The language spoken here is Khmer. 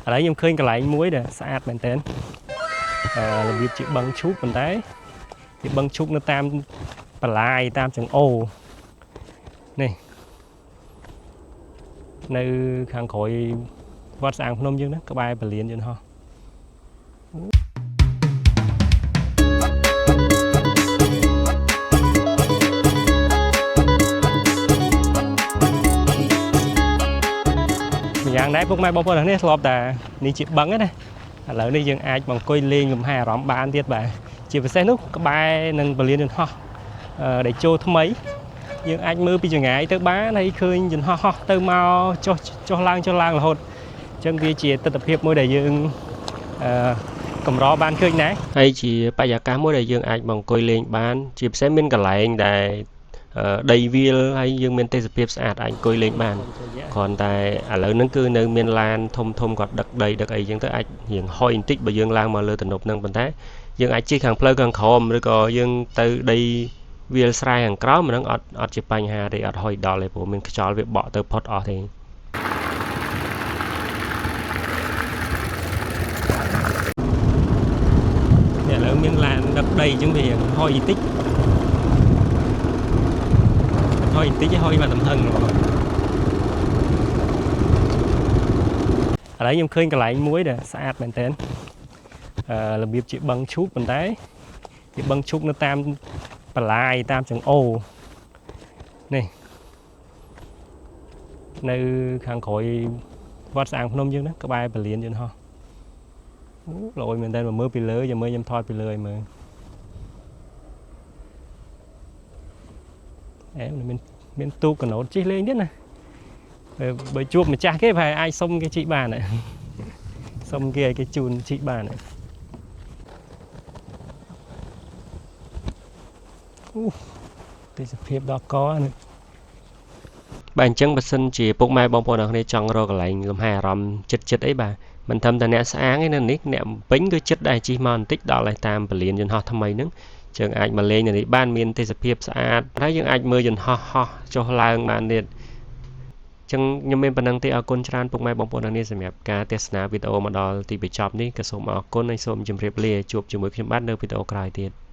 ở đấy em khơi cái lạnh muối để sạchមែនតើរបៀបជាបឹងឈូកប៉ុន្តែជាបឹងឈូកនៅតាមបន្លាយតាមចង្អូនេះនៅខាងក្រោយវត្តស្អាងភ្នំយើងហ្នឹងក្បែរពលានយន្តហោះយ៉ាងដែរពុកម៉ែបងប្អូននេះធ្លាប់តែនេះជាបឹងណាឥឡូវនេះយើងអាចមកអង្គុយលេងលំហែអារម្មណ៍បានទៀតបាទជាពិសេសនោះក្បែរនឹងពលានយន្តហោះដែលចូលថ្មីយើងអាចមើលពីចង្ងាយទៅបានហើយឃើញយន្តហោះហោះទៅមកចុះឡើងរហូតអញ្ចឹងវាជាទស្សនវិជ្ជាមួយដែលយើងកម្របានឃើញដែរហើយជាបរិយាកាសមួយដែលយើងអាចមកអង្គុយលេងបានជាពិសេសមានកន្លែងដែលដីវាលហើយយើងមានទេសភាពស្អាតអាចអង្គុយលេងបានគ្រាន់តែឥឡូវហ្នឹងគឺនៅមានឡានធំគាត់ដឹកដីដឹកអីចឹងទៅអាចរៀងហុយបន្តិចបើយើងឡើងមកលើទំនប់ហ្នឹងប៉ុន្តែយើងអាចជិះខាងផ្លូវខាងក្រោមឬក៏យើងទៅដីវាលស្រែខាងក្រោមហ្នឹងអត់ជាបញ្ហាទេអត់ហុយដល់ទេព្រោះមានខ្យល់វាបក់ទៅផុតអស់ទេឥឡូវមានឡានដឹកដីចឹងវាហុយបន្តិចហុយមកទំហឹងឥឡូវខ្ញុំឃើញកន្លែងមួយដែលស្អាតមែនតើរបៀបជាបឹងឈូកប៉ុន្តែជាបឹងឈូកនៅតាមបន្លាយតាមចង្អូនេះនៅខាងក្រោយវត្តស្អាងភ្នំយើងហ្នឹងក្បែរពលានយន្តហោះល្អមែនតើមើលពីលើចាំមើលខ្ញុំថតពីលើឲ្យមើលមានទូកកណូតជិះលេងទៀតណាបើជួបម្ចាស់គេប្រហែលអាចសុំគេជិះបានសុំគេឲ្យគេជូនជិះបានទេសភាពដល់កនេះបាទអញ្ចឹងបើសិនជាពុកម៉ែបងប្អូនអរគ្នាចង់រកកន្លែងលំហែអារម្មណ៍ចិត្តអីបាទមិនត្រឹមតែអ្នកស្អាងទេនៅនេះអ្នកពេញក៏ចិត្តដែរជិះមកបន្តិចដល់ហើយតាមពលានយន្តហោះថ្មីហ្នឹងយើងអាចមកលេងនៅនេះបានមានទេសភាពស្អាតហើយយើងអាចមើលយន្តហោះហោះចុះឡើងបានទៀតចឹងខ្ញុំមានប៉ុណ្្នឹងទេអរគុណច្រើនពុកម៉ែបងប្អូនទាំងនេះសម្រាប់ការទស្សនាវីដេអូមកដល់ទីបញ្ចប់នេះក៏សូមអរគុណហើយសូមជម្រាបលាជួបជាមួយខ្ញុំបាទនៅវីដេអូក្រោយទៀត